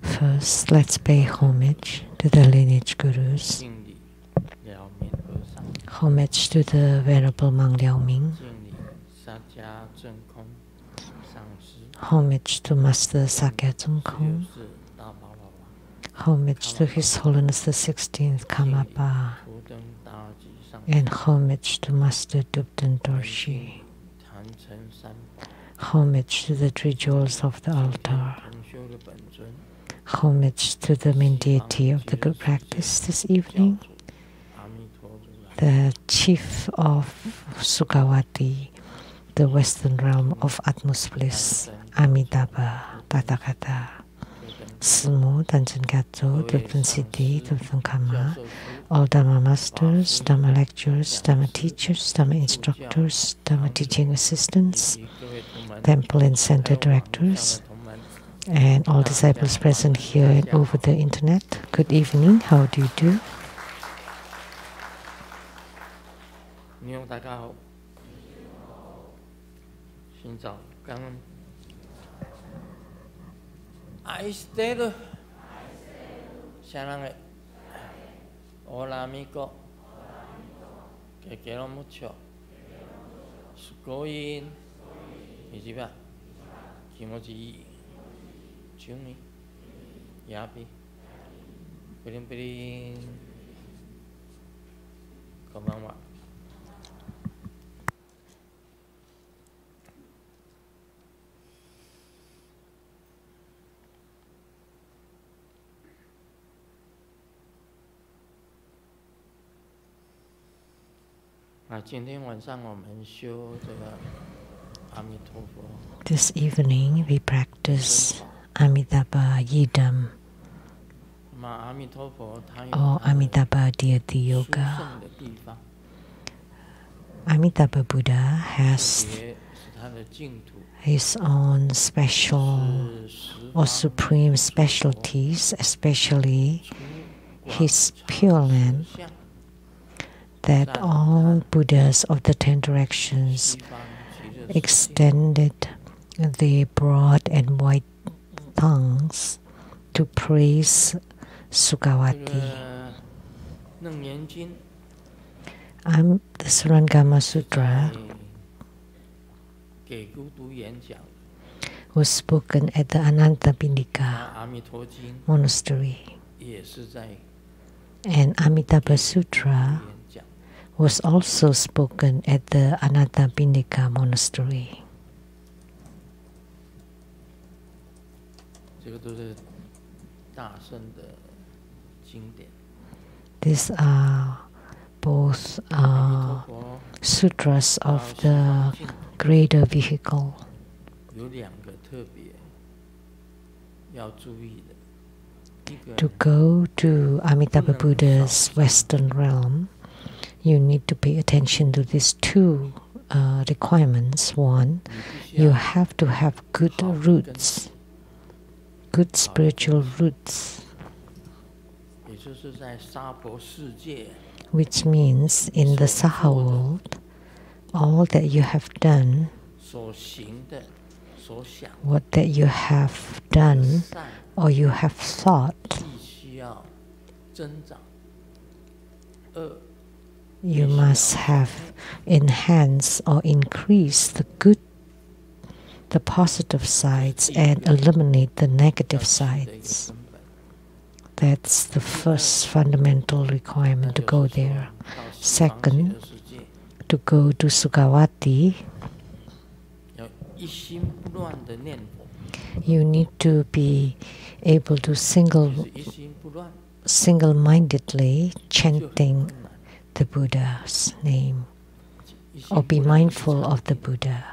First, let's pay homage to the lineage gurus, homage to the Venerable Mang Liaoming, homage to Master Sakya Tsung-Kung, homage to His Holiness the 16th Karmapa, and homage to Master Dubden Dorshi. Homage to the three jewels of the altar. Homage to the main deity of the good practice this evening, the chief of Sukawati, the western realm of utmost bliss, Amitabha Tathagata. Sumo, Danjan Gato, Dubden Siddhi, Dubden Karma, all Dharma masters, Dharma lecturers, Dharma teachers, Dharma instructors, Dharma teaching assistants, temple and center directors, and all disciples present here and over the internet. Good evening, how do you do? 아이스테르 샤랑에 오라미고 게게로 무쳐 스코인 이지바 기모지 중이 야비 뿌린뿌린 고마워. This evening we practice Amitabha Yidam or Amitabha Deity Yoga. Amitabha Buddha has his own special or supreme specialties, especially his Pure Land, that all Buddhas of the 10 directions extended their broad and wide tongues to praise Sukawati. The Surangama Sutra was spoken at the Anantapindika monastery, and Amitabha Sutra was also spoken at the Anantapindika monastery. These are both sutras of the greater vehicle. To go to Amitabha Buddha's Western realm, you need to pay attention to these two requirements. One, you have to have good roots, good spiritual roots, which means in the Saha world, all that you have done, what that you have done or you have thought, you must have enhanced or increased the good, the positive sides, and eliminate the negative sides. That's the first fundamental requirement to go there. Second, to go to Sukawati, you need to be able to single-mindedly chanting the Buddha's name, or be mindful of the Buddha.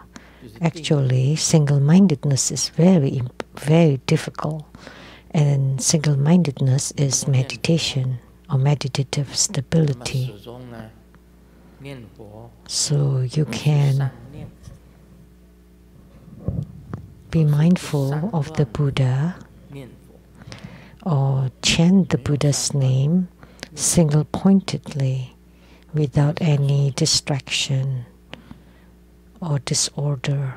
Actually, single-mindedness is very difficult, and single-mindedness is meditation or meditative stability. So you can be mindful of the Buddha or chant the Buddha's name single-pointedly without any distraction or disorder.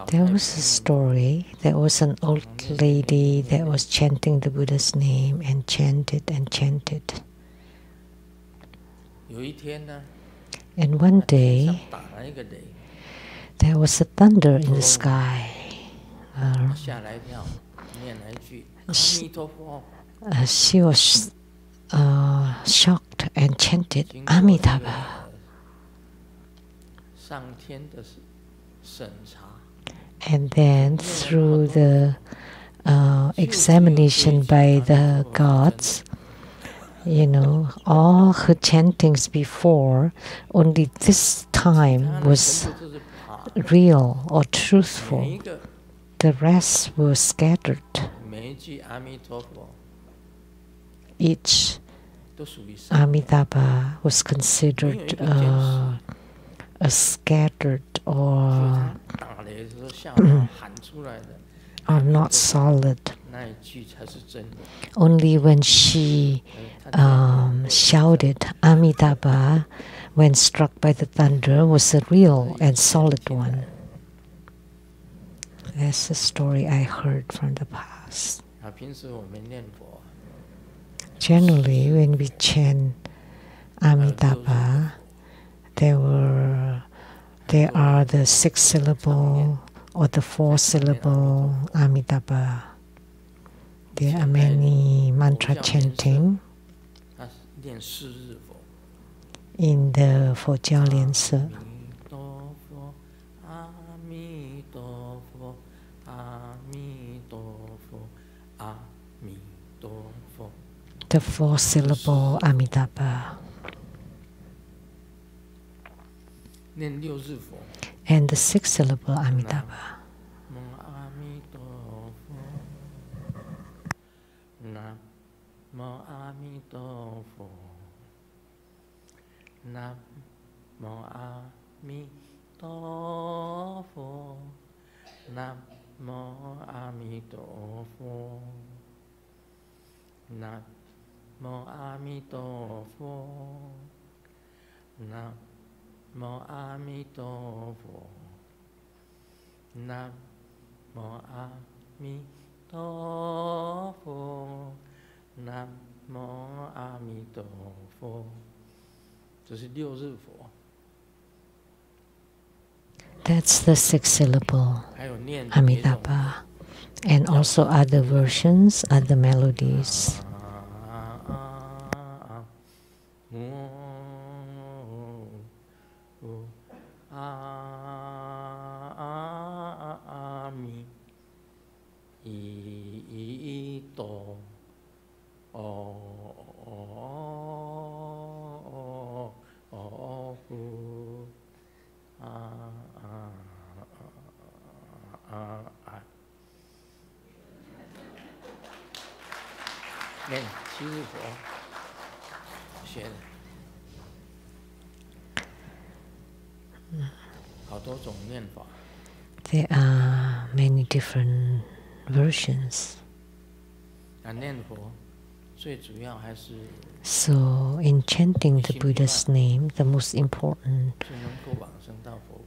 There was a story. There was an old lady that was chanting the Buddha's name and chanted and chanted. And one day, there was a thunder in the sky. She was shocked and chanted Amitabha. And then through the examination by the gods, all her chantings before, only this time was real or truthful. The rest were scattered. Each Amitabha was considered a scattered or not solid. Only when she shouted Amitabha when struck by the thunder was a real and solid one. That's a story I heard from the past. Generally, when we chant Amitabha, there are the 6-syllable or the 4-syllable Amitabha. There are many mantra chanting in the Phổ Giao Liên Sư. The 4-syllable Amitabha. And the 6-syllable Amitabha. Namo Amitabha. Namo Amitabha. Namo Amitabha. Namo Amitabha. Namo Amitabha. Namo Amitabha. Namo Amitabha. 这是6日佛。 That's the 6-syllable Amitabha. And also other versions, other melodies. There are many different versions. So in chanting the Buddha's name, the most important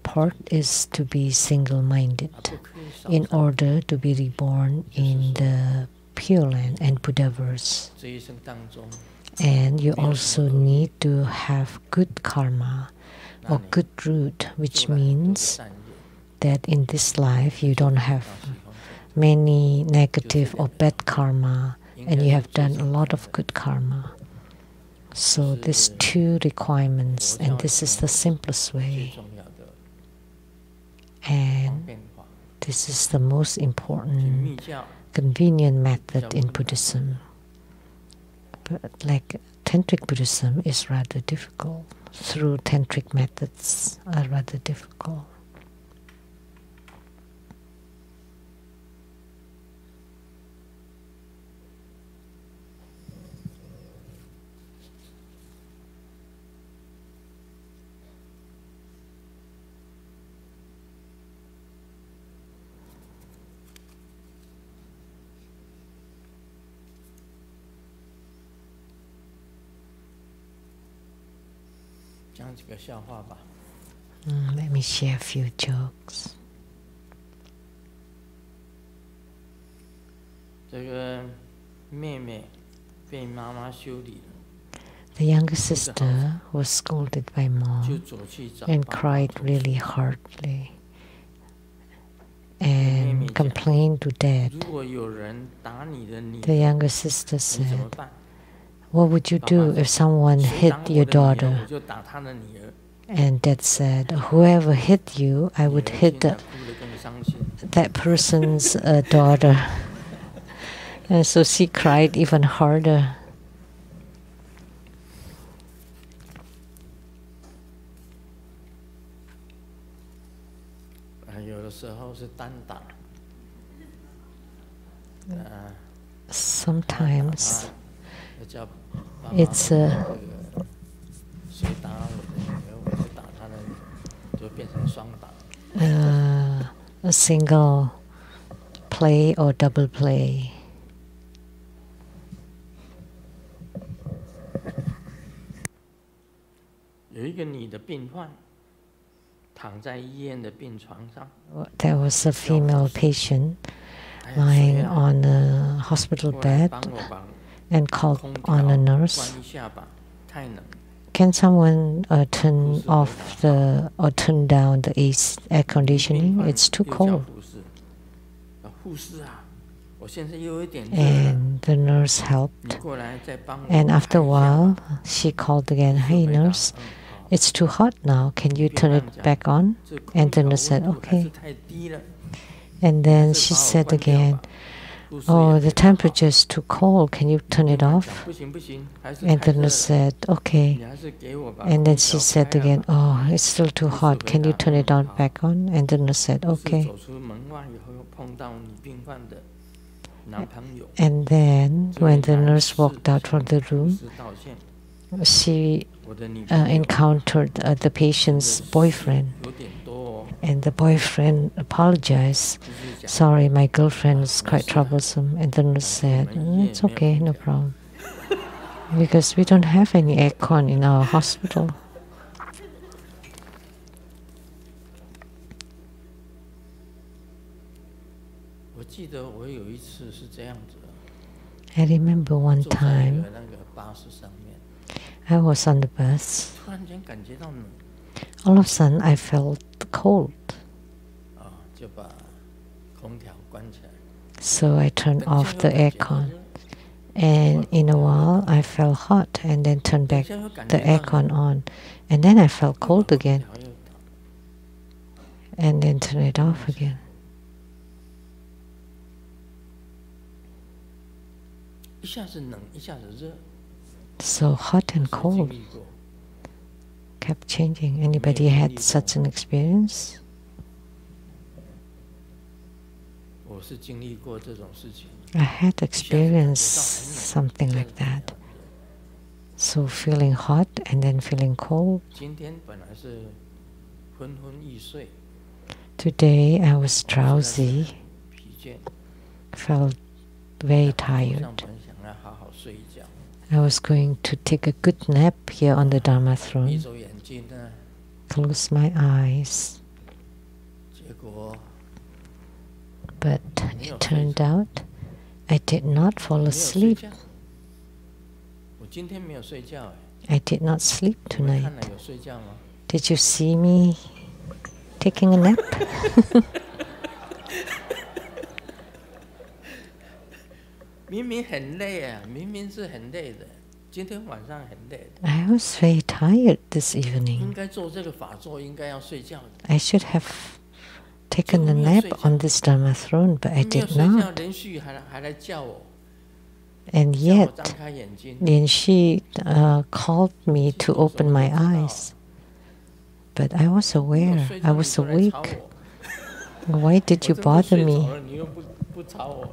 part is to be single-minded in order to be reborn in the Pure Land and Buddhaverse. And you also need to have good karma or good root, which means that in this life you don't have many negative or bad karma, and you have done a lot of good karma. So these 2 requirements, and this is the simplest way. And this is the most important, convenient method in Buddhism. But like Tantric Buddhism is rather difficult. Through Tantric methods are rather difficult. Let me share a few jokes. 这个妹妹被妈妈修理了。 The younger sister was scolded by mom and cried really hardly and complained to dad. The younger sister said, "What would you do if someone hit your daughter?" And dad said, "Whoever hit you, I would hit that person's daughter." And so she cried even harder. Sometimes it's a single play or double play. 有一个女的病患躺在医院的病床上。 There was a female patient lying on a hospital bed and called on a nurse. Can someone turn off or turn down the air conditioning? It's too cold. And the nurse helped. And after a while, she called again, "Hey nurse, it's too hot now. Can you turn it back on?" And the nurse said, "Okay." And then she said again, "Oh, the temperature is too cold. Can you turn it off?" And the nurse said, "Okay." And then she said again, "Oh, it's still too hot. Can you turn it back on?" And the nurse said, "Okay." And then when the nurse walked out from the room, she encountered the patient's boyfriend. And the boyfriend apologized. "Sorry, my girlfriend is quite troublesome." And the nurse said, "It's okay, no problem." Because we don't have any aircon in our hospital. I remember one time I was on the bus. All of a sudden I felt cold. So I turned off the aircon. And in a while I felt hot and then turned back the aircon on. And then I felt cold again. And then turned it off again. So hot and cold kept changing. Anybody had such an experience? I had experienced something like that. So feeling hot and then feeling cold. Today I was drowsy, felt very tired. I was going to take a good nap here on the Dharma throne, close my eyes. But it turned out I did not fall asleep. I did not sleep tonight. Did you see me taking a nap? I was very tired this evening. I should have taken a nap on this Dharma throne, but I did not. And yet, Lin Shi called me to open my eyes. But I was aware, I was awake. Why did you bother me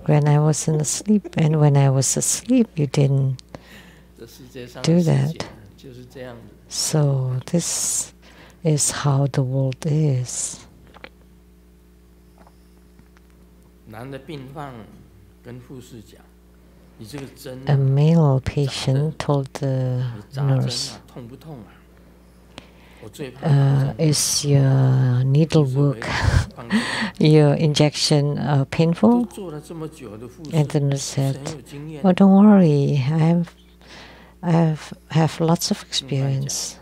when I was asleep? And when I was asleep, you didn't do that. So this is how the world is. A male patient told the nurse, is your needlework, your injection painful? And the nurse said, oh, don't worry, I have lots of experience.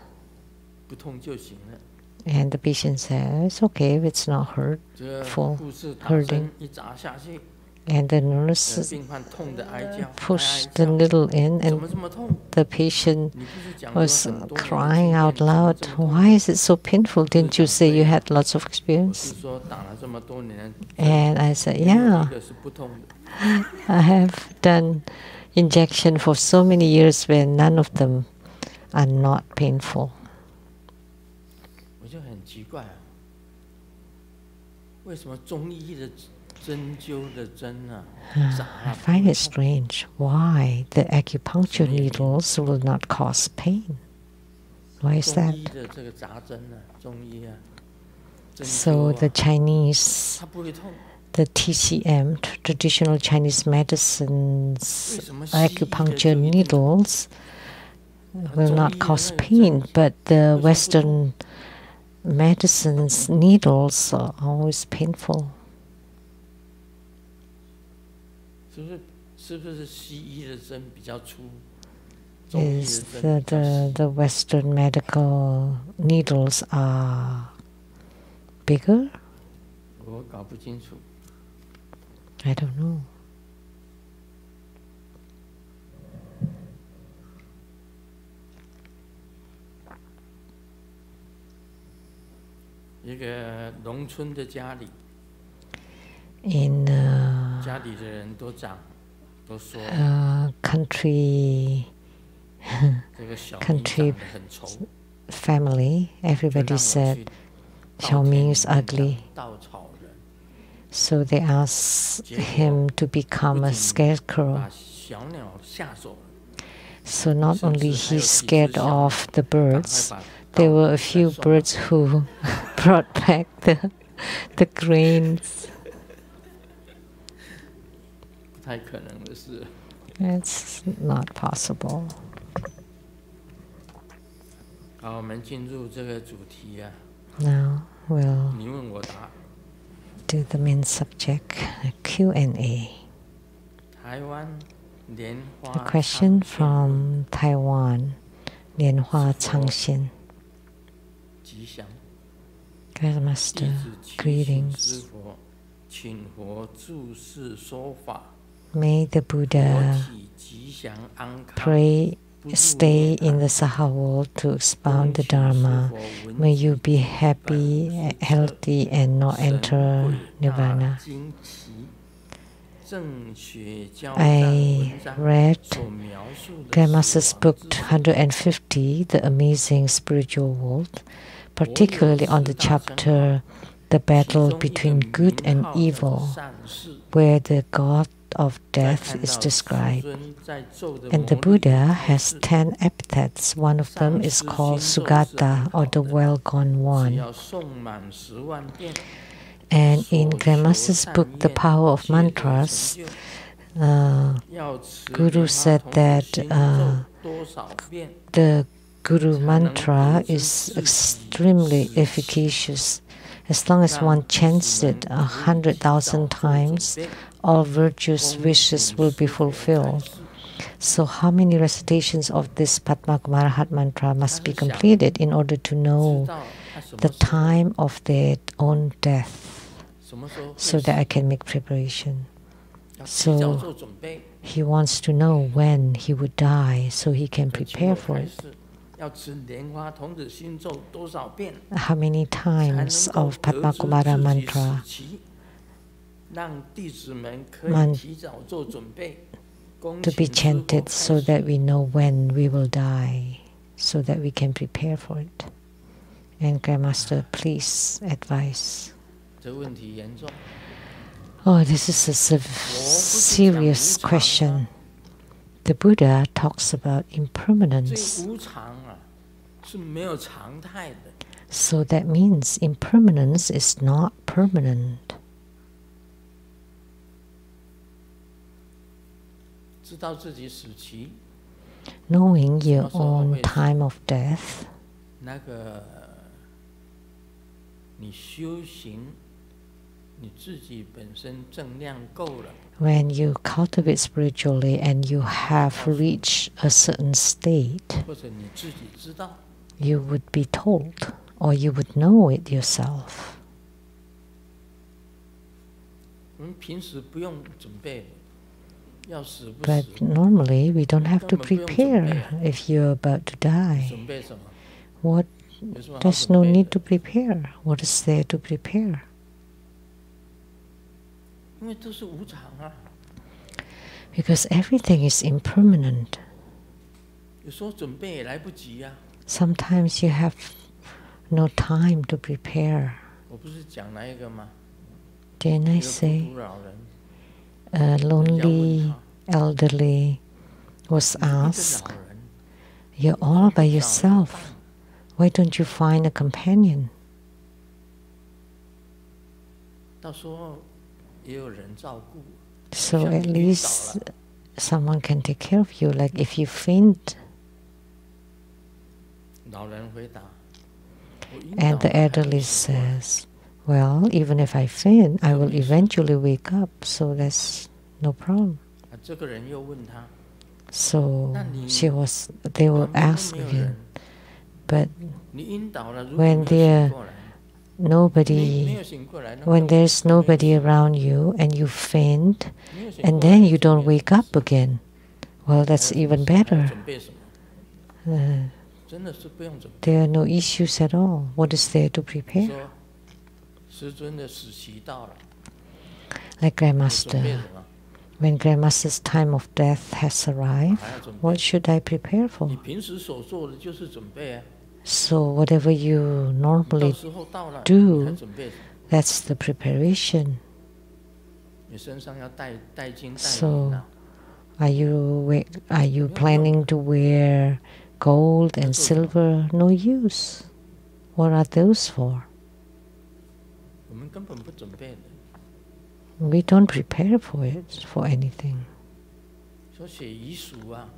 And the patient said, it's okay if it's not hurting. And the nurse pushed the needle in, and the patient was crying out loud, why is it so painful? Didn't you say you had lots of experience? And I said, yeah, I have done injection for so many years where none of them are not painful. I find it strange why the acupuncture needles will not cause pain. Why is that? So the Chinese, the TCM, traditional Chinese medicines, acupuncture needles will not cause pain, but the Western medicines needles are always painful. Is the Western medical needles are bigger? I don't know. In country family, everybody said Xiaoming is ugly. So they asked him to become a scarecrow. So not only he scared off the birds, there were a few birds who brought back the grains. It's not possible. Now we'll do the main subject, Q&A. A question from Taiwan, Lianhua Changxian. Grandmaster, greetings. May the Buddha stay in the Saha world to expound the Dharma. May you be happy, healthy, and not enter Nirvana. I read Grandmaster's book 150, The Amazing Spiritual World, particularly on the chapter The Battle Between Good and Evil, where the god of death is described. And the Buddha has 10 epithets. One of them is called Sugata, or the well-gone one. And in Grandmaster's book, The Power of Mantras, Guru said that the Guru mantra is extremely efficacious. As long as one chants it 100,000 times, all virtuous wishes will be fulfilled. So how many recitations of this Padmakumarahat mantra must be completed in order to know the time of their own death, so that I can make preparation? So he wants to know when he would die so he can prepare for it. How many times of Padmakumara mantra to be chanted so that we know when we will die, so that we can prepare for it? And Grandmaster, please advise. Oh, this is a serious question. The Buddha talks about impermanence. So that means impermanence is not permanent. Knowing your own time of death, 你修行，你自己本身正量够了。When you cultivate spiritually and you have reached a certain state, 或者你自己知道 you would be told, or you would know it yourself. 我们平时不用准备，要死不 But 死， normally, we don't have to 根本不用准备。 prepare if you're about to die. 准备什么？ What? 有什么好 There's 准 no 备 need 的？ to prepare. What is there to prepare? 因为都是无常啊。 Because everything is impermanent. 有时候准备也来不及啊。 Sometimes you have no time to prepare. 我不是讲那一个吗？ Didn't 一 I 个孤 say 独老人， a 人家问 lonely 他， elderly was 你一个 asked, 老人， "You're 为什 all 么 by 不找一个 yourself. 伴？ Why don't you find a companion?" 到时候也有人照顾。 So 像 at 你晕倒 least 了， someone can take care of you. Like if you faint, 老人回答：“我晕 and 倒 the 了还会 elderly 醒过来。 says, "Well, even if I faint, I will eventually wake up. So that's no problem." 啊，这个人又问他 So 那你 they will 旁边都 ask 没有 again. 人， But 你晕倒了，如果 when 没有 there 醒过来，没 nobody, 有醒过来，那 when 更 there's 更没有 nobody 事 around you and you faint, 没有醒 and 过来 then you 就 don't 没有 wake 什么 up 事 again, well, 还 that's 有什么 even 事还要 better. 准备什么？ Uh, 真的是不用准备。 there are no issues at all. What is there to 你 prepare? 说，师尊的死期到了， Like 我准备 Grandmaster, 什么？ when Grandmaster's time of death has 我 arrived, 还要准备 what。should I prepare 你 for? 平时所做的就是准备啊。 So whatever you 你到 normally 时候到了， do 你还准备什么？ that's the preparation. 你身上要带金带 So 银啊。 are you planning to wear gold and silver? No use. What are those for? 我们根本不准备的。 We don't prepare for it, for anything. 说写遗书啊，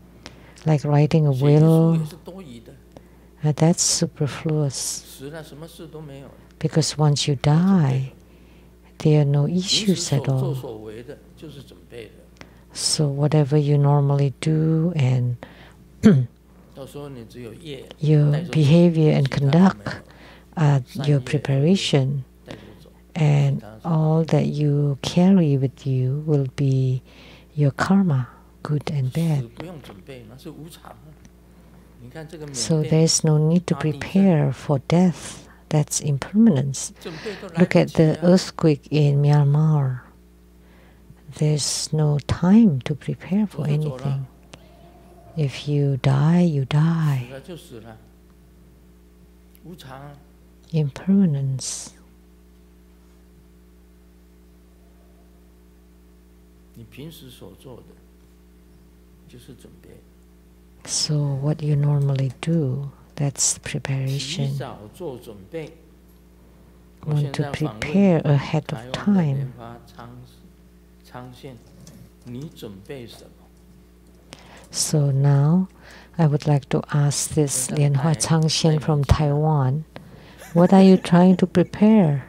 Like writing a 写遗书 will, 也是多余的， that's superfluous. 死了什么事都没有了。 Because once you die, there are no 平时 issues 所 at 作 all. 所为的就是准备的。 So whatever you normally do and 到时候你只有业 your 带着走， behavior and 其他都没 conduct 有， are 善 your 业 preparation, 带着走。 and 其他是 all that you carry with you will be your karma, good and 死 bad. 不用准备，那是无常啊。你看这个缅 So 甸 there's no need to 大地震， prepare for death. That's impermanence. 准备都来 Look 不 at 及 the 啊。 earthquake in Myanmar. There's no time to prepare 走 for 就走了， anything. If you die, you 死 die. 了就死了，无常啊。 Impermanence. 你平时所做的就是准备。 So what you normally do, that's 提 preparation. 早做准备。我现 Want to 在访问 prepare ahead 台 of 湾的 time. 莲花昌县，你准备什么？ So now I would like to ask this Lianhua Changxian from Taiwan. What are you trying to prepare?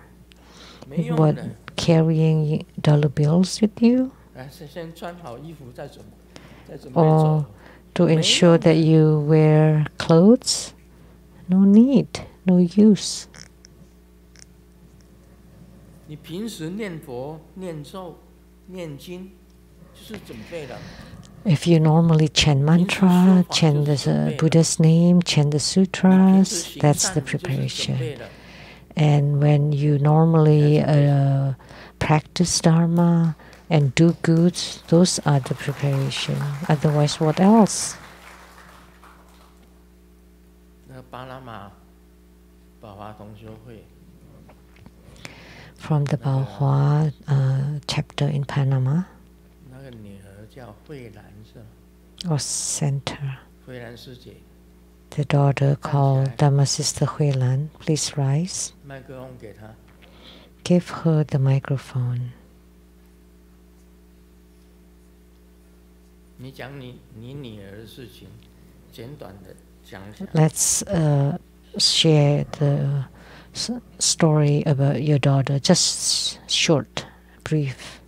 没用 What, 的， carrying dollar bills with you? 来先穿好衣服再准备 Or 走。 to ensure that you wear clothes? No need, no use. 你平时念佛、念咒、念经，就是准备了。 If you normally chant mantra, chant the Buddha's name, chant the 你平时 sutras, 行 that's 善， the 你就是准 preparation. 备了。 And when you normally practice Dharma and do goods, those are the preparation. Otherwise, what else? 那个巴拿马宝华同修会， From the Baohua chapter in Panama, 那个女儿叫慧兰是吧？ or center. 慧兰师姐， The daughter called Dhamma Sister Huilan, please rise. 麦克风给她。 Give her the microphone. 你讲你女儿的事情，简短的讲一下。 Let's share the story about your daughter, just short, brief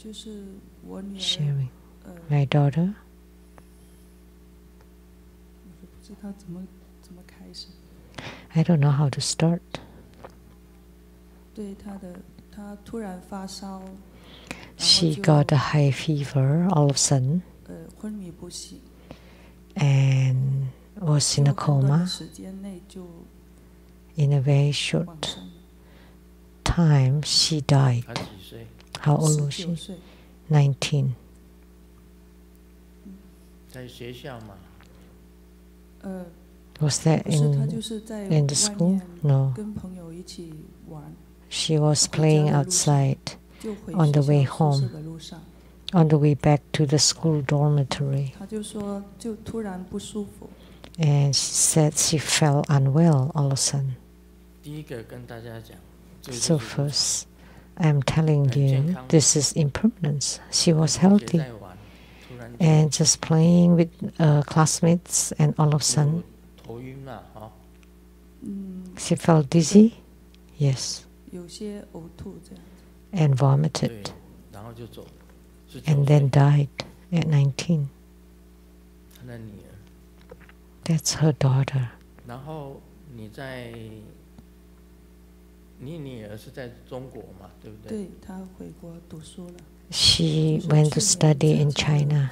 sharing. My daughter. I don't know how to start. She got a high fever all of a sudden and was in a coma. In a very short time, she died. How old was she? 19. Was that in the school? No. She was playing outside on the way home, on the way back to the school dormitory. And she said she felt unwell all of a sudden. So first, I'm telling you, this is impermanence. She was healthy and just playing with classmates, and all of a sudden, she felt dizzy, yes, and vomited, and then died at 19. That's her daughter. She went to study in China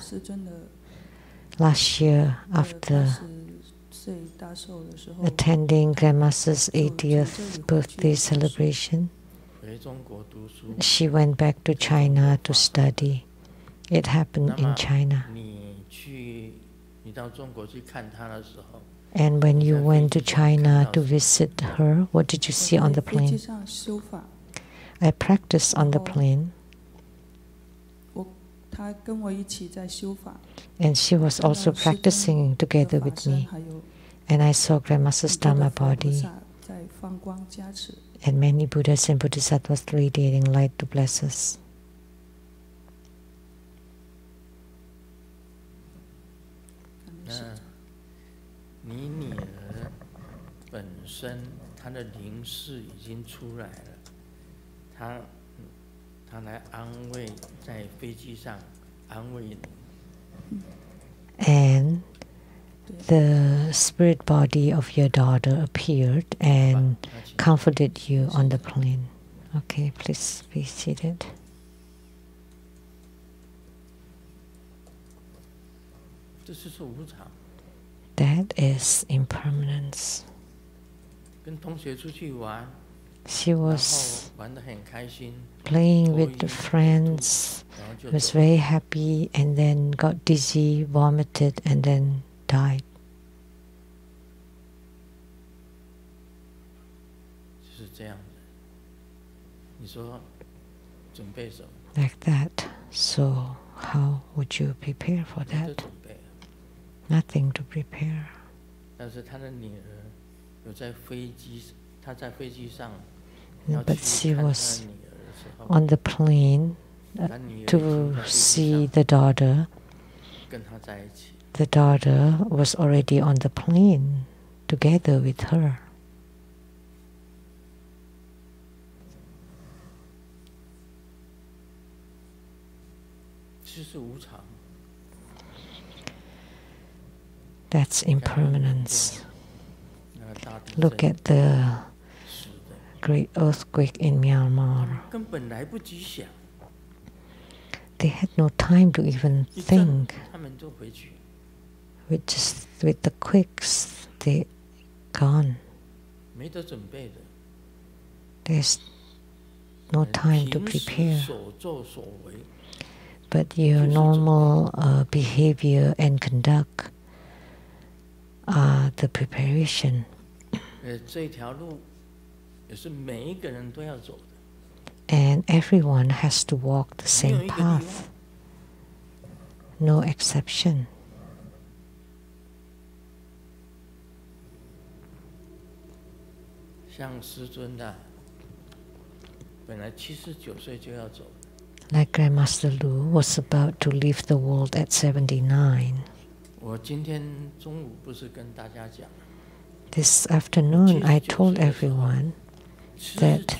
last year after attending Grandmaster's 80th birthday celebration. She went back to China to study. It happened in China. And when you went to China to visit her, what did you see on the plane? I practiced on the plane. And she was also practicing together with me. And I saw Grandmaster's Dharma body. And many Buddhas and Bodhisattvas radiating light to bless us. And the spirit body of your daughter appeared and comforted you on the plane. Okay, please be seated. That is impermanence. She was playing with the friends, was very happy, and then got dizzy, vomited, and then died. Like that. So how would you prepare for that? Nothing to prepare. But she was on the plane to see the daughter. The daughter was already on the plane together with her. That's impermanence. Look at the great earthquake in Myanmar. They had no time to even think. With the quakes, they gone. There's no time to prepare. But your normal behavior and conduct are the preparation. And everyone has to walk the same path. No exception. Like Grandmaster Lu was about to leave the world at 79. This afternoon, I told everyone that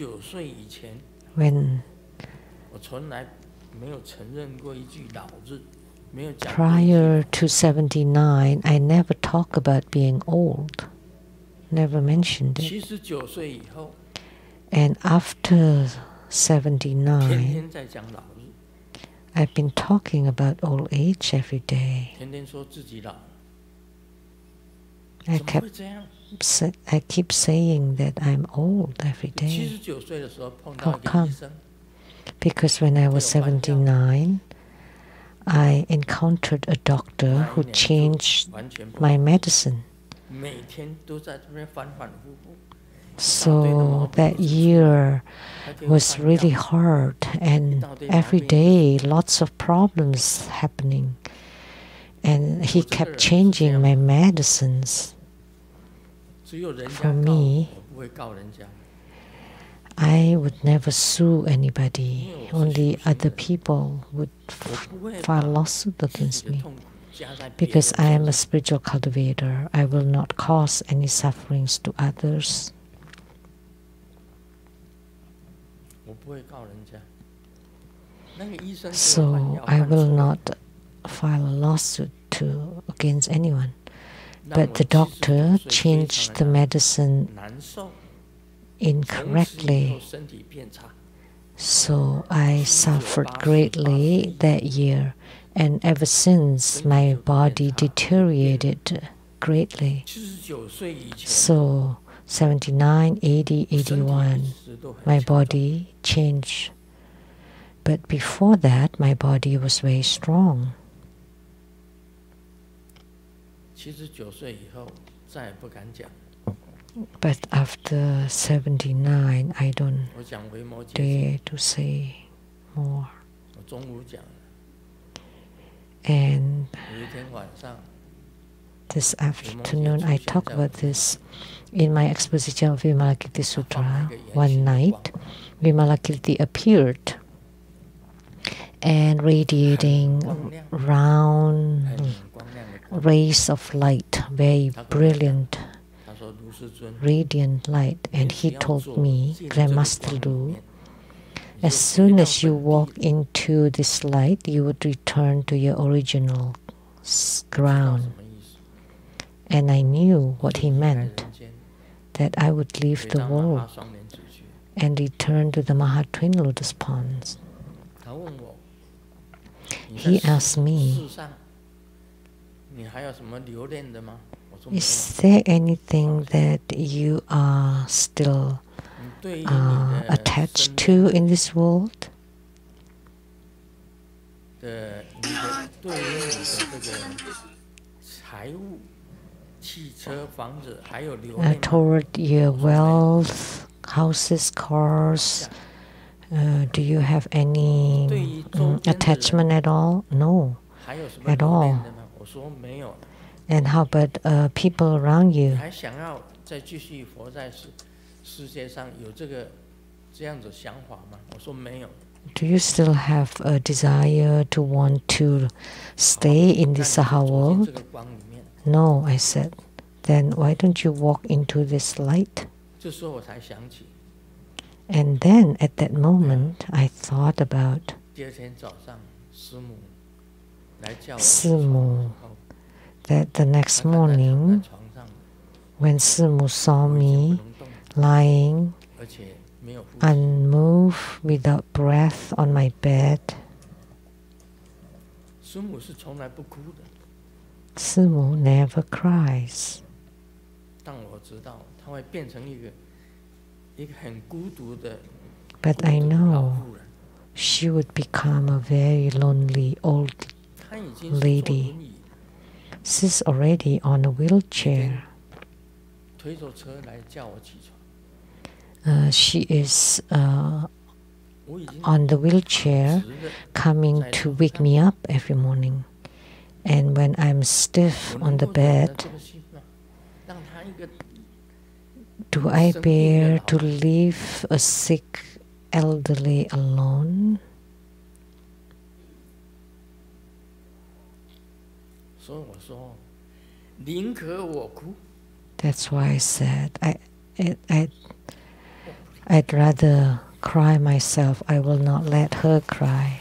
when prior to 79, I never talk about being old, never mentioned it. And after 79, I've been talking about old age every day. I keep saying that I'm old every day. How come? Because when I was 79, I encountered a doctor who changed my medicine. So that year was really hard, and every day lots of problems happening. And he kept changing my medicines. For me, I would never sue anybody. Only other people would file a lawsuit against me. Because I am a spiritual cultivator, I will not cause any sufferings to others. So I will not file a lawsuit against anyone. But the doctor changed the medicine incorrectly. So I suffered greatly that year. And ever since, my body deteriorated greatly. So 79, 80, 81, my body changed. But before that, my body was very strong. But after 79, I don't dare to say more. And this afternoon, I talk about this in my exposition of Vimalakirti Sutra. One night, Vimalakirti appeared and radiating round rays of light, very brilliant, radiant light. And he told me, Grand Master Lu, as soon as you walk into this light, you would return to your original ground. And I knew what he meant, that I would leave the world and return to the Maha Twin Lotus Ponds. He asked me, is there anything that you are still attached to in this world? Toward your wealth, houses, cars, do you have any attachment at all? No, at all. And how about people around you? Do you still have a desire to want to stay in this Saha world? No, I said. Then why don't you walk into this light? And then at that moment, I thought about Simu, that the next morning, when Simu saw me lying unmoved, without breath on my bed, Simu never cries. But I know she would become a very lonely old lady. She's already on a wheelchair. She is on the wheelchair, coming to wake me up every morning. And when I'm stiff on the bed, do I bear to leave a sick elderly alone?宁可我哭. That's why I said I'd rather cry myself. I will not let her cry.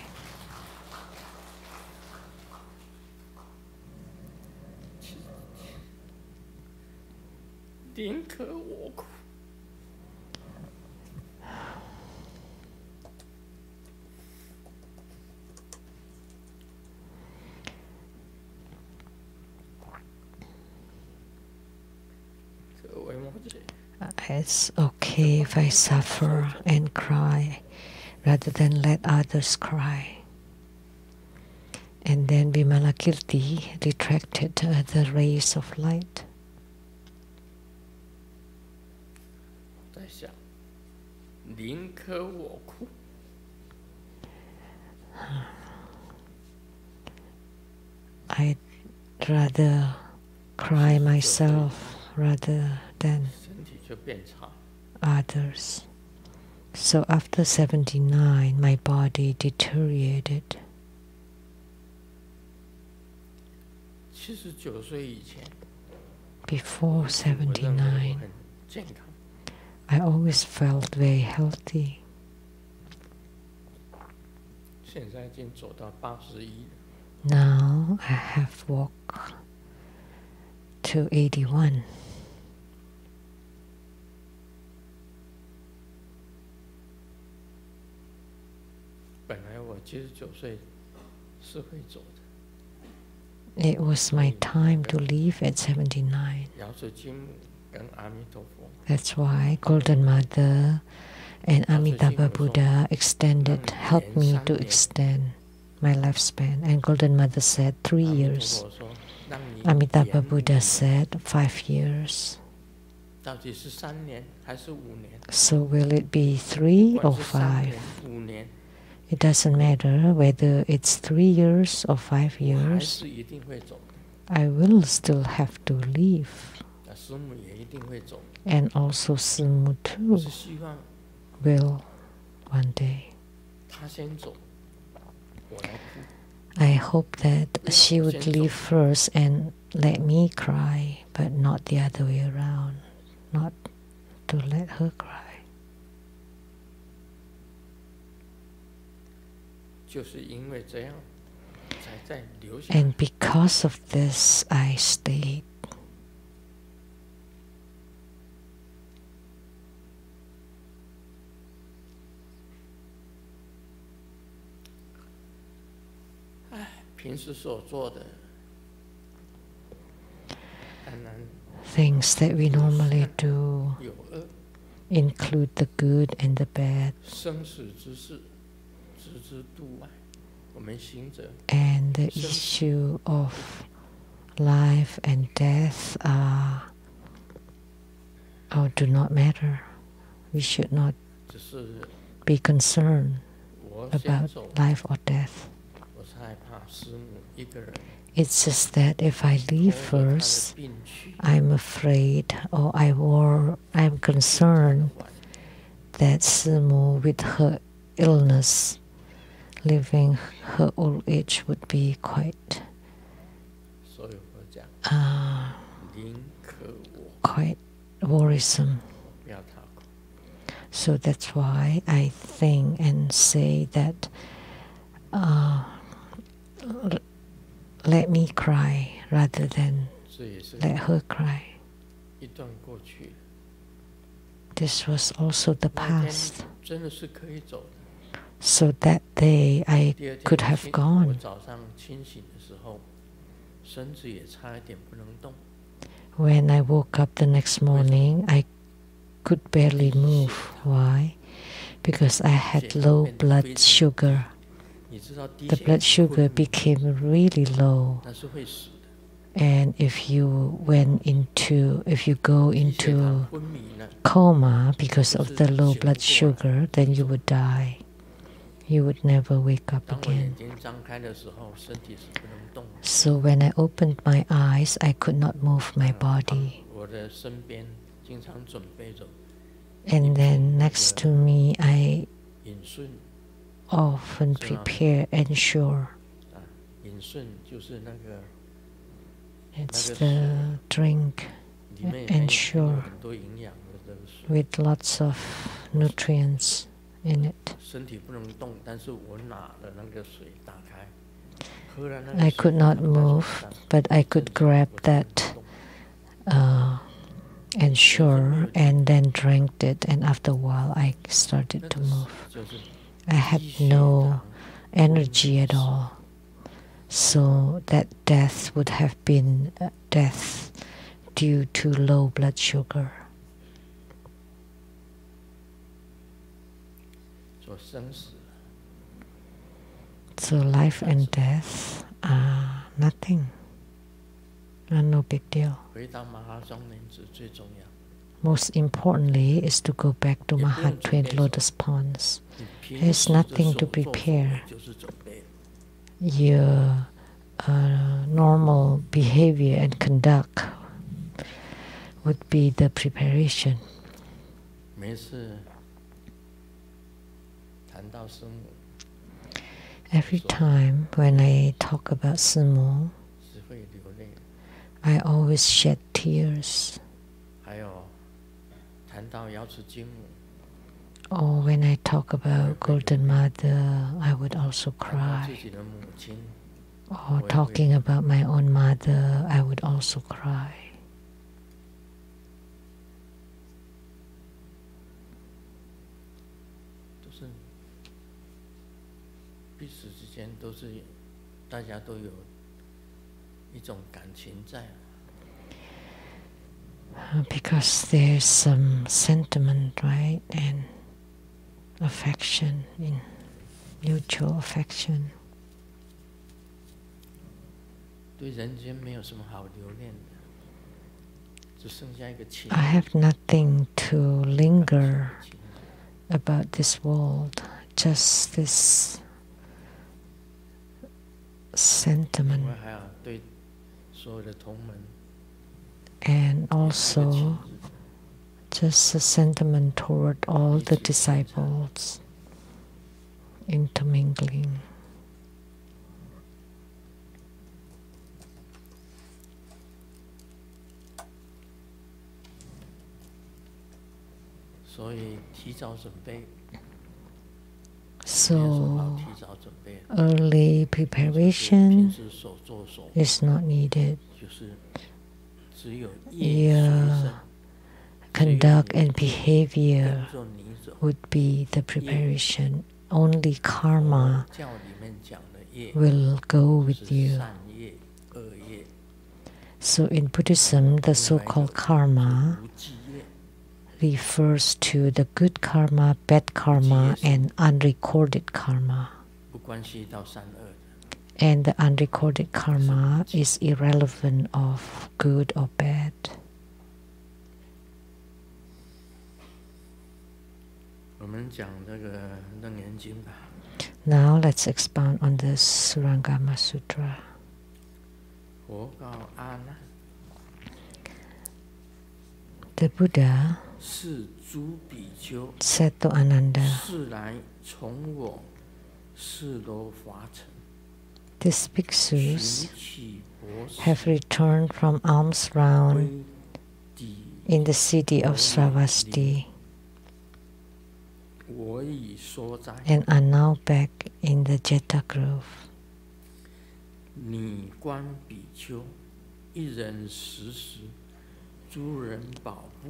It's okay if I suffer and cry rather than let others cry. And then Vimalakirti retracted the rays of light. I'd rather cry myself rather than others. So after 79, my body deteriorated. Before 79, I always felt very healthy. Now I have walked to 81. It was my time to leave at 79. That's why Golden Mother and Amitabha Buddha helped me to extend my lifespan. And Golden Mother said 3 years. Amitabha Buddha said 5 years. So will it be 3 or 5? It doesn't matter whether it's 3 years or 5 years. I will still have to leave. And also Simu too will one day. I hope that she would leave first and let me cry, but not the other way around. Not to let her cry. And because of this, I stayed. Things that we normally do include the good and the bad. And the issue of life and death do not matter. We should not be concerned about life or death. It's just that if I leave first, I'm afraid or I'm concerned that Simu, with her illness, living her old age would be quite worrisome. So that's why I think and say that let me cry rather than let her cry. This was also the past. So that day I could have gone. When I woke up the next morning, I could barely move. Why? Because I had low blood sugar. The blood sugar became really low. And if you go into coma because of the low blood sugar, then you would die. You would never wake up again. So when I opened my eyes, I could not move my body. And then next to me, I often prepare ensure. It's the drink ensure. with lots of nutrients in it. I could not move, but I could grab that ensure and then drank it, and after a while I started to move. I had no energy at all, so that death would have been death due to low blood sugar. So life and death are nothing, are no big deal. Most importantly is to go back to Mahat Twin Lotus Ponds. There's nothing to prepare. Your normal behavior and conduct would be the preparation. Every time when I talk about Simu, I always shed tears. Or when I talk about Golden Mother, I would also cry. Or talking about my own mother, I would also cry. Because there's some sentiment, right, and affection, in mutual affection. I have nothing to linger about this world, just this sentiment, and also just a sentiment toward all the disciples, intermingling. So early preparation is not needed. Your conduct and behavior would be the preparation. Only karma will go with you. So in Buddhism, the so-called karma refers to the good karma, bad karma, and unrecorded karma. And the unrecorded karma is irrelevant of good or bad. Now let's expound on the Surangama Sutra. The Buddha said to Ananda, these bhikshus have returned from alms round in the city of Sravasti and are now back in the Jeta Grove.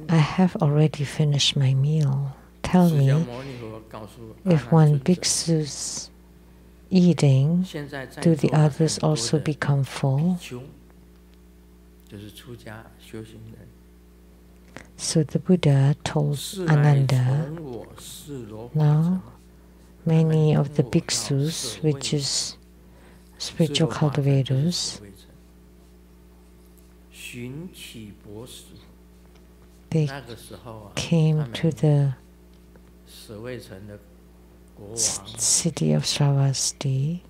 I have already finished my meal. Tell me, if one bhiksu's eating, do the others also become full? So the Buddha told Ananda, now many of the bhiksus, which is spiritual cultivators, they came to the city of Sravasti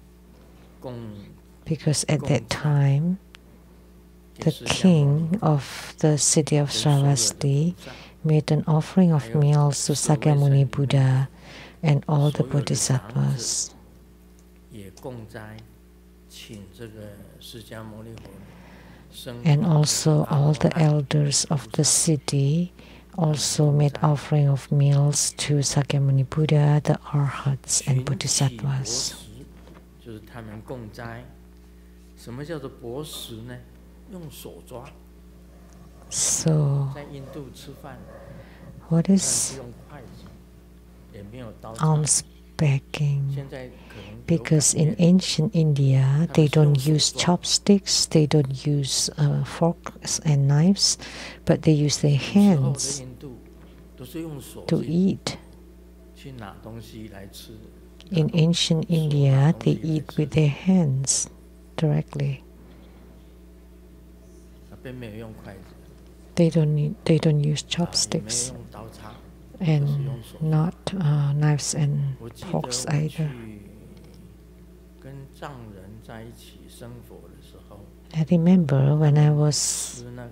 because at that time the king of the city of Sravasti made an offering of meals to Sakyamuni Buddha and all the bodhisattvas. And also all the elders of the city also made offering of meals to Sakyamuni Buddha, the Arhats and Bodhisattvas. 就是他们供斋。什么叫做钵食呢？用手抓。 So, 在印度吃饭， what is 用筷子，也没有刀叉。 alms begging? 现在可能 Because in ancient India, they don't use chopsticks, they don't use forks and knives, but they use their hands to eat. 去拿东西来吃。 In ancient India, they eat with their hands directly. 并没有用筷子。 They don't use chopsticks and not knives and forks either. 跟藏人在一起生活的时候， I remember when I was 吃那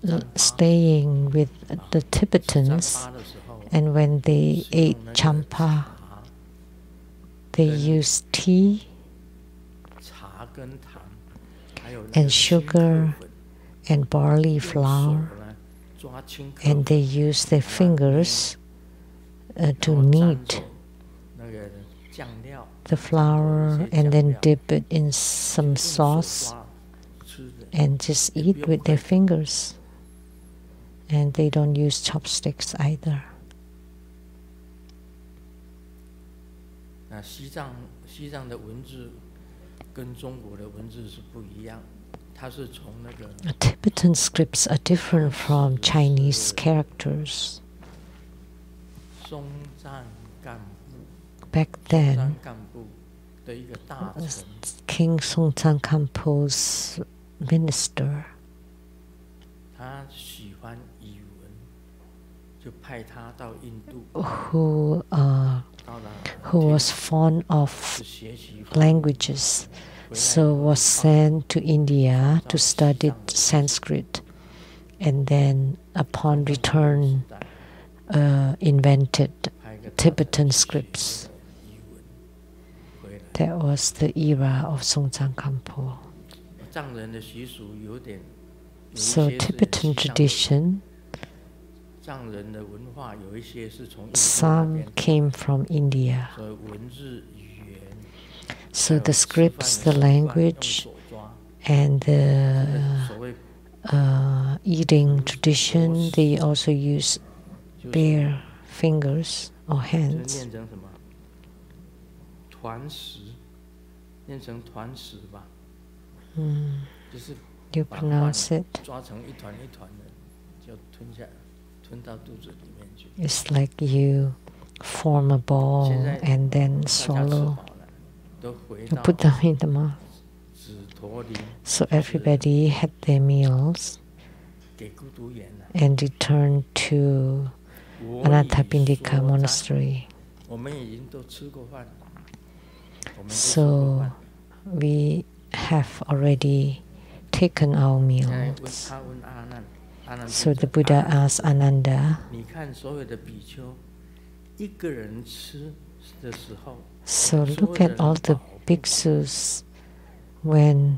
个 staying with the Tibetans, and when they ate champa, they used tea 茶跟糖，还有 and sugar and barley flour, and they use their fingers to knead 那个酱料， the flour and then dip it in some sauce and just eat with their fingers. And they don't use chopsticks either. 那西藏的文字跟中国的文字是不一样，它是从那个 Tibetan scripts are different from Chinese characters. 松赞干部 Back then, 干部的一个大臣， King Songtsan Kampo's minister, 他喜欢语文，就派他到印度， who was fond of languages, so was sent to India to study Sanskrit, and then upon return invented Tibetan scripts. That was the era of Songtsan Kampo. 藏人的习俗有点， So Tibetan tradition, 藏人的文化有一些是从印度那 some 边， came from India. 所以文字语言， So the scripts, the language, 手抓， and the 所谓 eating tradition, they also use bare fingers or 就是 hands. 念成什么？团食，念成团食吧，就是 You 把 pronounce 饭 it. 抓成一团一团的，就吞到肚子里面去。 It's like you form a ball and then 大家吃 swallow. 饱了，都回 You 到 put them in the mouth. 指陀林， So everybody had their meals 给孤独园了。 and returned to 我已 Anathapindika 说在 monastery. 我们已经都吃过饭，我们都吃过 So 饭。 we have already taken our 现在问 meals. 他问阿难，阿难 So 就 the 讲 Buddha 阿难 asked Ananda, 你看所有的比丘，一个人吃的时候， so look at all the bhiksus. When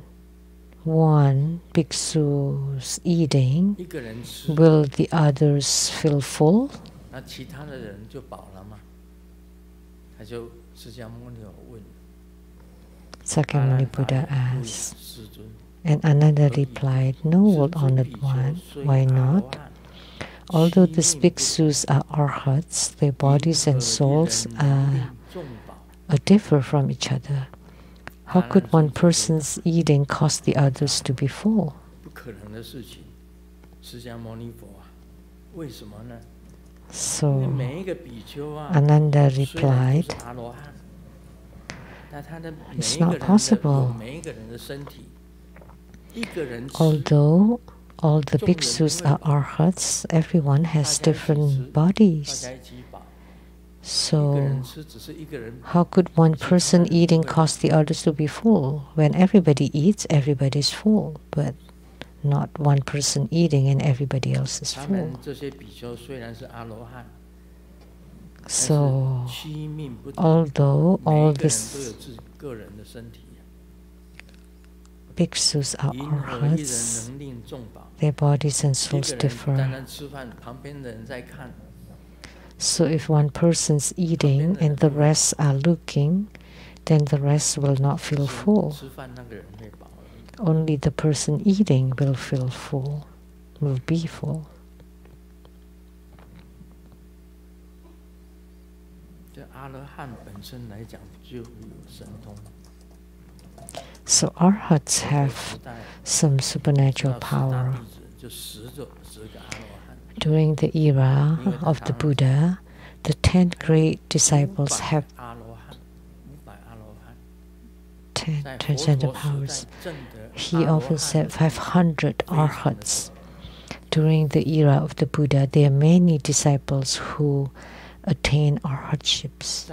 one bhiksu's eating, 一个人吃， will the others feel full? 那其他的人就饱了吗？他就释迦牟尼问， Sakyamuni Buddha 阿难 asked. 世尊， And Ananda replied, No, world honored one, why not? Although these bhiksus are arhats, their bodies and souls differ from each other. How could one person's eating cause the others to be full? 不可能的事情。释迦牟尼佛啊，为什么呢？因为 So 每一个比丘啊， Ananda 虽然都 replied, 是阿罗汉，但他的每 It's 一个 not 人的 possible. 有每一个人的身体，一个人吃， although all the bhiksus are arhats, everyone 大 has 家一起吃 different 大 bodies. 家一起饱。一个 So 人吃只是一个人， how could one person eating cause the others to be full? When everybody eats, everybody's full, but not one person eating and everybody else is 他们 full. 这些比丘虽然是阿罗汉， So 七命不同， although 每 all 一个人都有 this 自个人的身体， bhikshus are arhats, their bodies and souls differ. So if one person's eating and the rest are looking, then the rest will not feel full. Only the person eating will feel full, will be full. So arhats have some supernatural power. During the era of the Buddha, the 10 great disciples have 10 transcendental powers. He often said 500 arhats. During the era of the Buddha, there are many disciples who attain arhatships.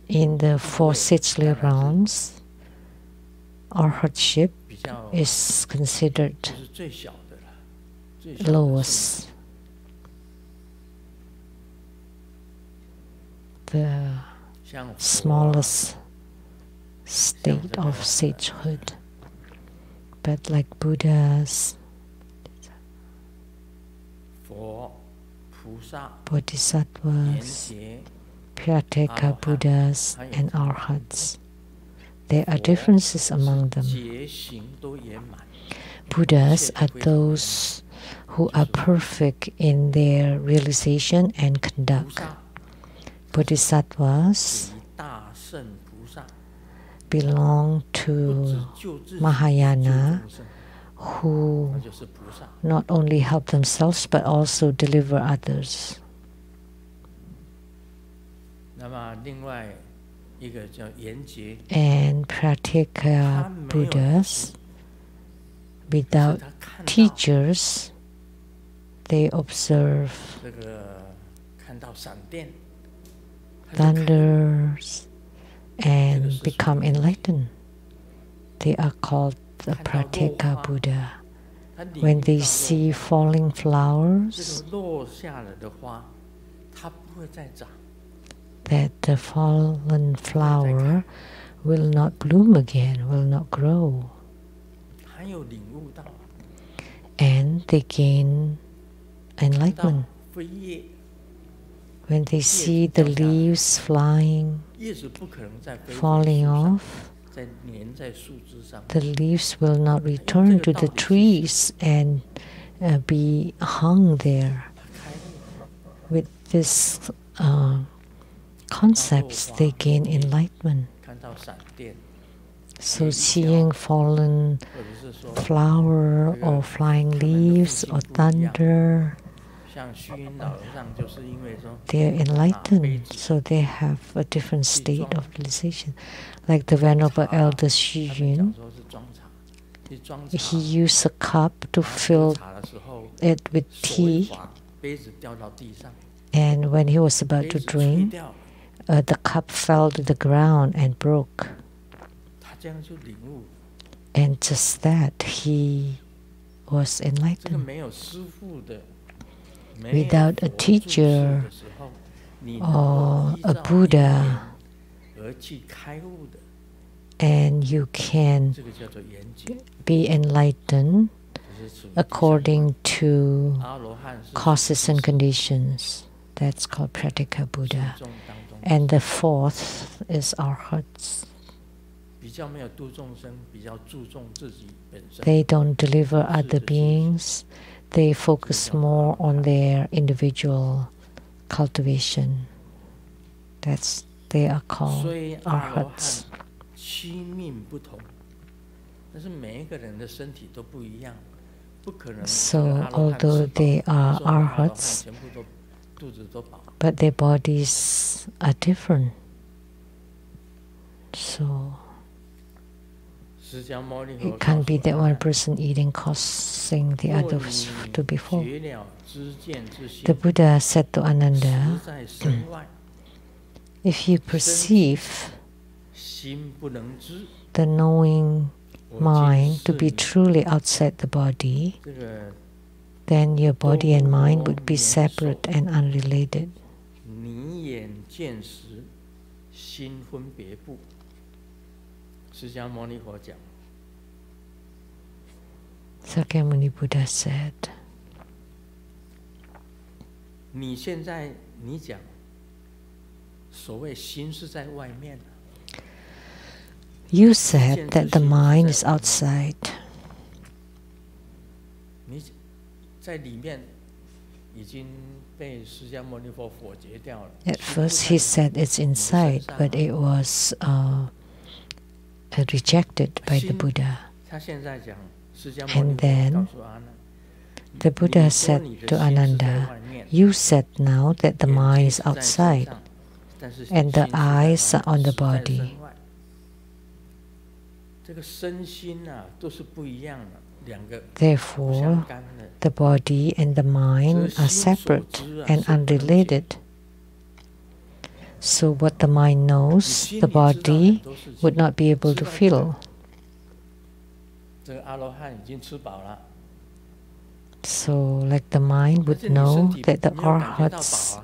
In the 4 sixthly rounds, arhatship is considered lowest. The smallest state of sagehood. But like Buddhas, Bodhisattvas, Prateka Buddhas, and Arhats, there are differences among them. Buddhas are those who are perfect in their realization and conduct. Bodhisattvas belong to Mahayana, who not only help themselves but also deliver others. And Prateka Buddhas, without teachers, they observe thunders and become enlightened. They are called the Prateka Buddha. When they see falling flowers, that the fallen flower will not bloom again, will not grow. And they gain enlightenment. When they see the leaves flying, falling off, the leaves will not return to the trees and be hung there. With this concepts, they gain enlightenment. So seeing fallen flower or flying leaves or thunder, they are enlightened, so they have a different state of realization. Like the Venerable Elder Xu Yun, he used a cup to fill it with tea, and when he was about to drink, the cup fell to the ground and broke. And just that, he was enlightened. Without a teacher or a Buddha, and you can be enlightened according to causes and conditions. That's called Prateka Buddha. And the fourth is Arhats. They don't deliver other beings. They focus more on their individual cultivation. They are called Arhats. So although they are Arhats, but their bodies are different. So it can't be that one person eating causing the others to be full. The Buddha said to Ananda, if you perceive the knowing mind to be truly outside the body, then your body and mind would be separate and unrelated. 释迦牟尼佛讲。 Sakyamuni Buddha said, 你现在你讲，所谓心是在外面。 You said that the mind is outside. 你在里面已经被释迦牟尼佛否决掉了。 At first he said it's inside, but it was rejected by the Buddha. 他现在讲，释迦牟尼 And 佛 then 告诉阿难， the Buddha said to Ananda, you said now that the mind is outside and the eyes are on the body. 这个身心啊都是不一样的，两个 Therefore, the body and the mind are separate and unrelated. So what the mind knows, the body would not be able to feel. 这个阿罗汉已经吃饱了。 So, like the mind would know that the arhats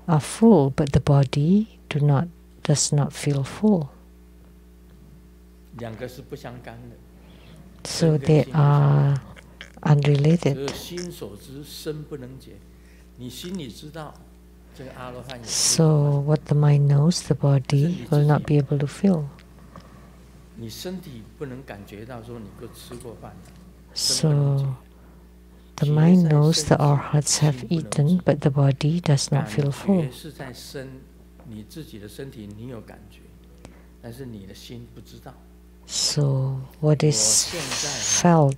are full, but the body does not feel full. 两个是不相干的。 So they are 只 unrelated. 有心所知，身不能解。你心里知道，这个阿罗汉也知道。 So what the mind knows, the body will not be able to feel. 你身体不能感觉到说你够吃过饭了。 So the mind knows the arhats have eaten, but the body does not feel full. 感觉是在你自己的身体，你有感觉，但是你的心不知道。 So what is felt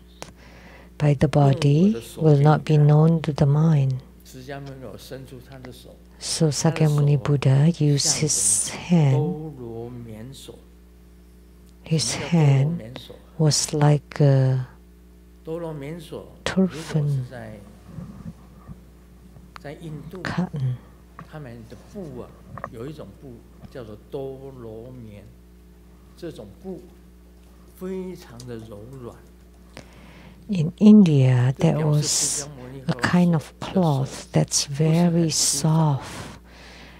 by the body will not be known to the mind. 释迦牟尼佛伸出他的手， So Sakyamuni Buddha used his hand. 兜罗绵手。 His hand was like a 兜罗绵手， turban 在印度， cotton. 他们的布啊，有一种布叫做兜罗绵，这种布非常的柔软。 In India, there was a kind of cloth that's very soft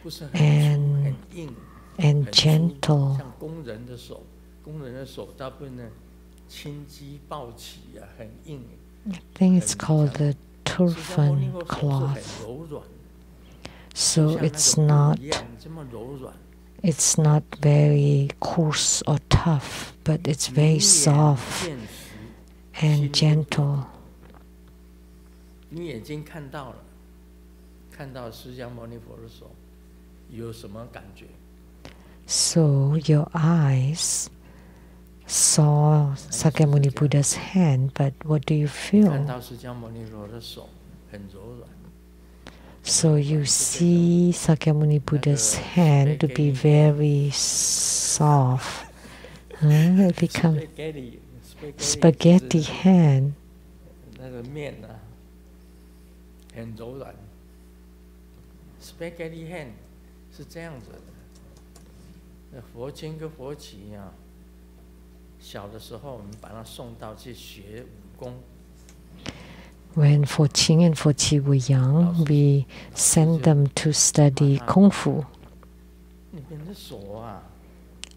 不是很粗很硬 and 很粗 gentle. 像工人的手，工人的手大部分呢青肌暴起啊，很硬。 I think it's called the 释迦牟尼 turban 佛手是 cloth. 很柔软， So 像那 it's 个布 not 一样这么柔软。 it's not very coarse or tough, but it's very soft 见识 and gentle. 你眼睛看到了，看到释迦牟尼佛的手，有什么感觉？ So your eyes saw Sakyamuni Buddha's hand, but what do you 看 feel? 到释迦牟尼佛的手很柔软。 So you see Sakyamuni Buddha's hand to be very soft. It becomes spaghetti hand. 那个面啊，很柔软。Spaghetti hand 是这样子的。那佛经跟佛起啊，小的时候我们把他送到去学武功。 When Fo Qing and Fo Qi were young, we sent them to study Kung Fu. 那边的手啊，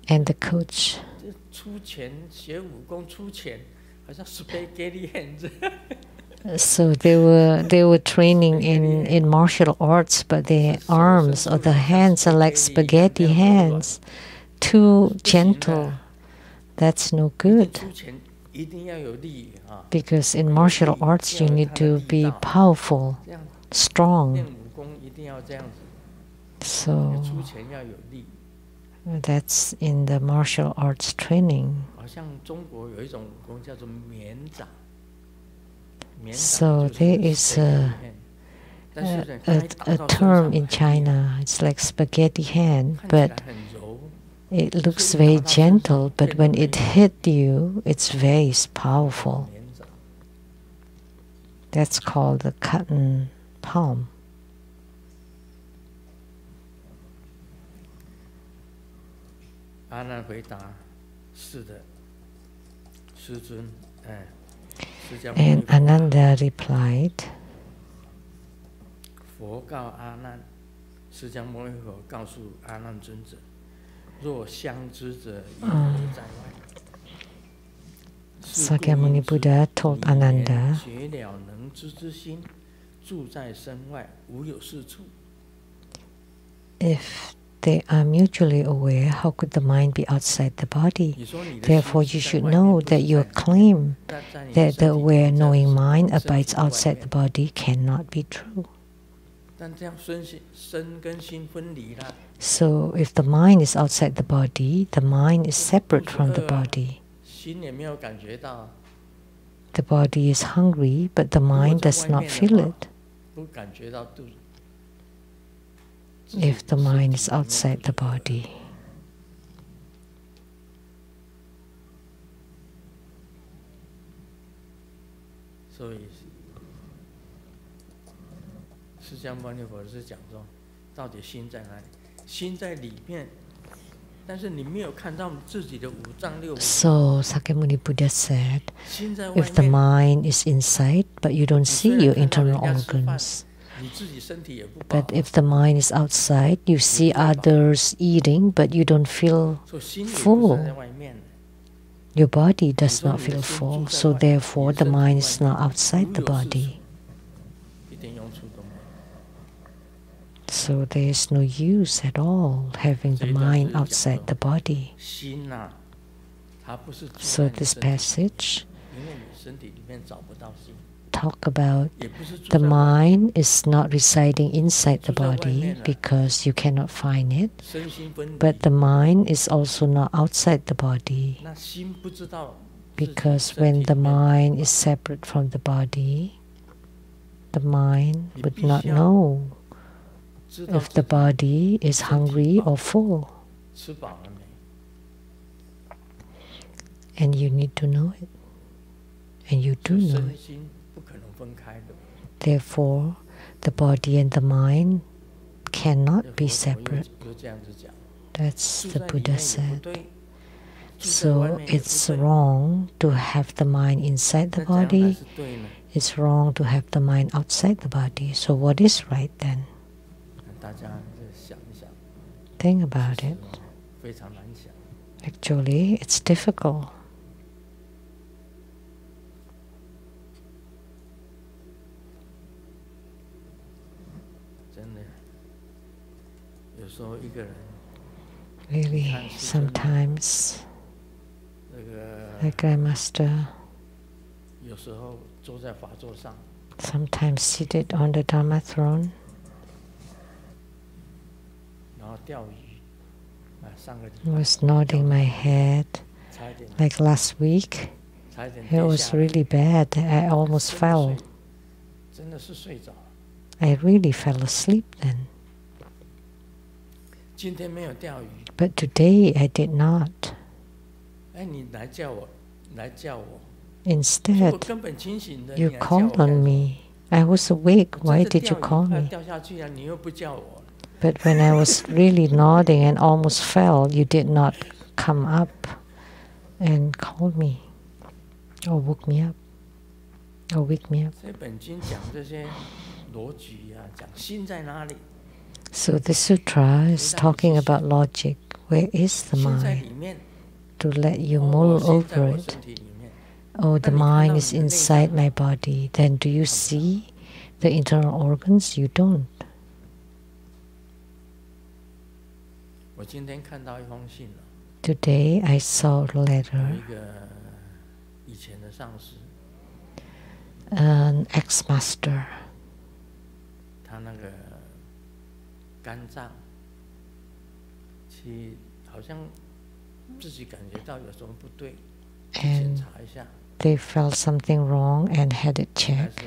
And the coach, 这出钱学武功出钱，好像 spaghetti hand。 so they were training in martial arts, but their arms or the hands are like spaghetti hands, too gentle. That's no good. 出钱一定要有力啊！ Because in martial arts, you need to be powerful, 这样 strong. 练武功一定要这样子， So 出钱要有力。 that's in the martial arts training. 好像中国有一种武功叫做绵掌，绵 So 掌 there 就是 is spaghetti hand，但是呢，它 a 一打到身 term 上 in China. It's like spaghetti hand, 看起 but 来很柔， it looks very gentle. But when it hit you, it's very powerful. 绵掌。 That's called the cotton palm. 阿难回答：“是的，师尊，哎，释迦牟尼 And Ananda replied, 佛告阿难，释迦牟尼佛告诉阿难尊者：若相知者，应犹在外。Sakyamuni Buddha told Ananda, if they are mutually aware, how could the mind be outside the body? Therefore, you should know that your claim that the aware knowing mind abides outside the body cannot be true. So, if the mind is outside the mind is separate from the body. The body is hungry, but the mind does not feel it. If the mind is outside the body. So, 释迦牟尼佛是讲说，到底心在哪里？心在里面，但是你没有看到自己的五脏六腑。So Sakyamuni Buddha said, if the mind is inside, but you don't see your internal organs. But if the mind is outside, you see others eating, but you don't feel full. Your body does not feel full, so therefore the mind is not outside the body. So there is no use at all having the mind outside the body. So this passage talk about the mind is not residing inside the body because you cannot find it, but the mind is also not outside the body because when the mind is separate from the body, the mind would not know if the body is hungry or full. And you need to know it. And you do know it. Therefore, the body and the mind cannot be separate. That's the Buddha said. So it's wrong to have the mind inside the body. It's wrong to have the mind outside the body. So what is right then? Think about it. Actually, it's difficult. Really, sometimes the Grandmaster sometimes seated on the Dharma throne, was nodding my head. Like last week, it was really bad. I almost fell. I really fell asleep then. But today I did not. Instead, you called on me. I was awake. Why did you call me? But when I was really nodding and almost fell, you did not come up and call me or woke me up or wake me up. So the sutra is talking about logic. Where is the mind? To let you mull over it. Oh, the mind is inside my body. Then do you see the internal organs? You don't. Today I saw a letter. An ex-master. And they felt something wrong and had it checked.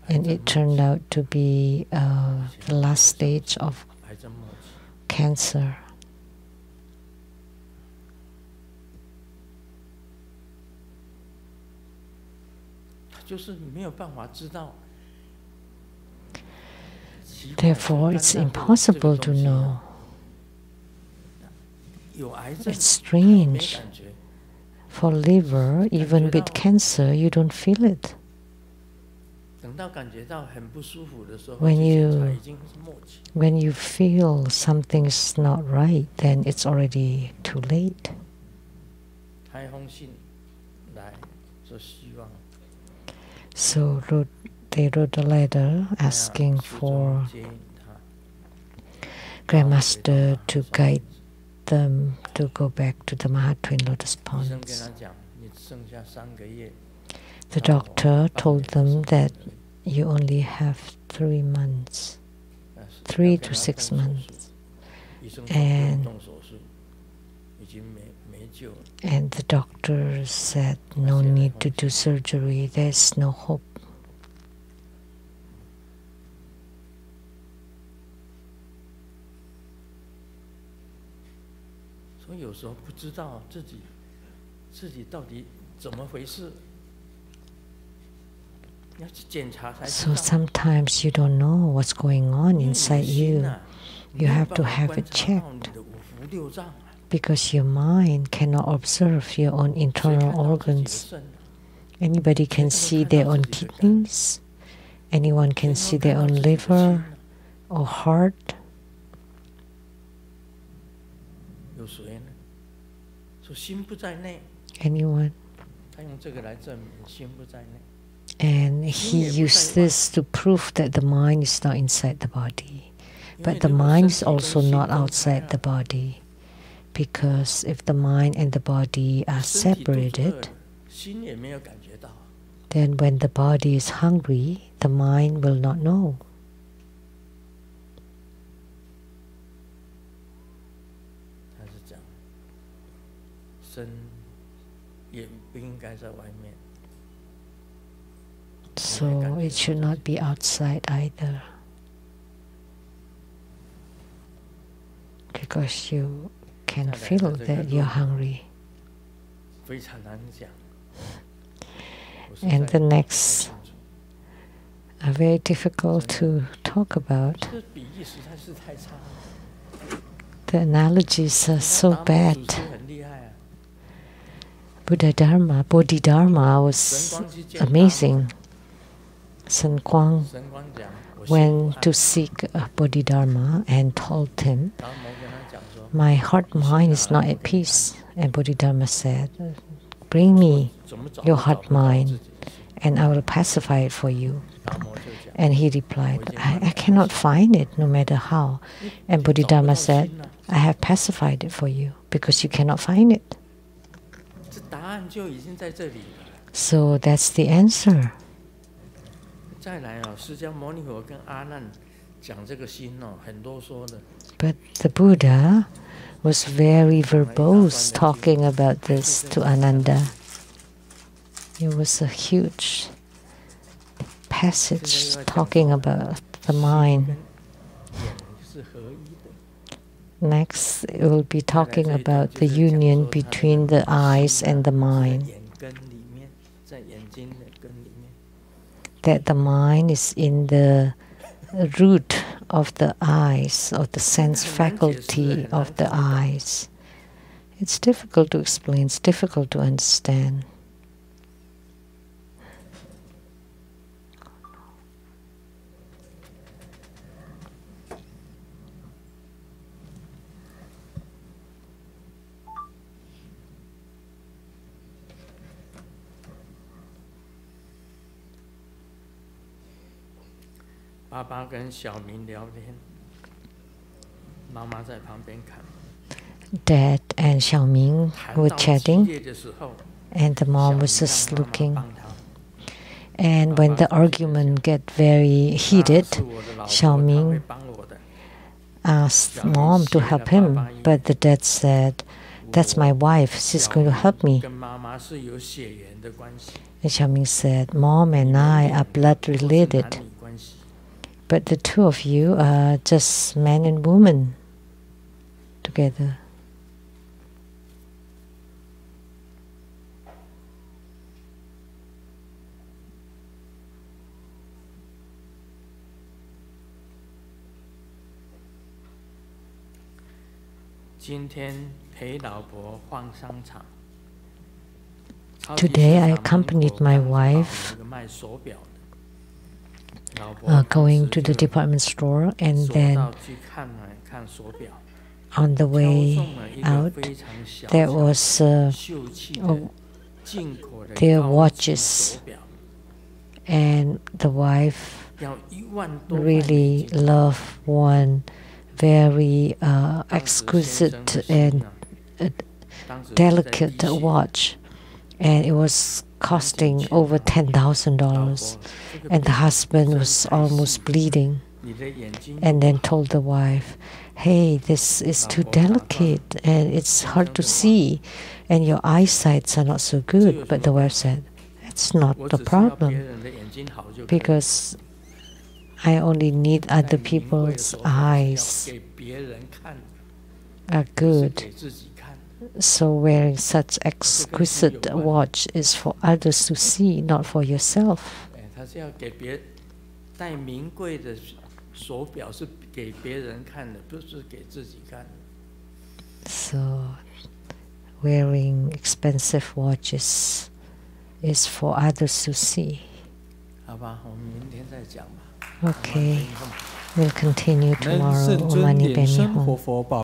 And it turned out to be the last stage of cancer. Therefore, it's impossible to know. It's strange. For liver, even with cancer, you don't feel it. When you feel something's not right, then it's already too late. So they wrote a letter asking for Grandmaster to guide them to go back to the Mahatwin Lotus Ponds. The doctor told them that you only have 3 months, 3 to 6 months, and the doctor said no need to do surgery, there's no hope. So sometimes you don't know what's going on inside you. You have to have it checked, because your mind cannot observe your own internal organs. Anybody can see their own kidneys, anyone can see their own liver or heart. Anyone. And he used this to prove that the mind is not inside the body. But the mind is also not outside the body. Because if the mind and the body are separated, then when the body is hungry, the mind will not know. So it should not be outside either, because you can feel that you're hungry. And the next are very difficult to talk about. The analogies are so bad. Bodhidharma was amazing. San Quang went to seek a Bodhidharma and told him, my heart-mind is not at peace. And Bodhidharma said, bring me your heart-mind and I will pacify it for you. And he replied, I cannot find it no matter how. And Bodhidharma said, I have pacified it for you because you cannot find it. So that's the answer. But the Buddha was very verbose talking about this to Ananda. It was a huge passage talking about the mind. Next, it will be talking about the union between the eyes and the mind. That the mind is in the root of the eyes, of the sense faculty of the eyes. It's difficult to explain, it's difficult to understand. Dad and Xiaoming were chatting, and the mom was just looking. And when the argument got very heated, Xiaoming asked mom to help him, but the dad said, that's my wife, she's going to help me. And Xiaoming said, mom and I are blood related. But the two of you are just man and woman together. Today I accompanied my wife going to the department store, and then on the way out there was a their watches, and the wife really loved one very exquisite and delicate watch, and it was costing over $10,000, and the husband was almost bleeding, and then told the wife, "Hey, this is too delicate and it's hard to see, and your eyesights are not so good." But the wife said, "It's not the problem, because I only need other people's eyes are good. So wearing such exquisite watch is for others to see, not for yourself." So wearing expensive watches is for others to see. Okay, we'll continue tomorrow. Om Mani Padme Hum.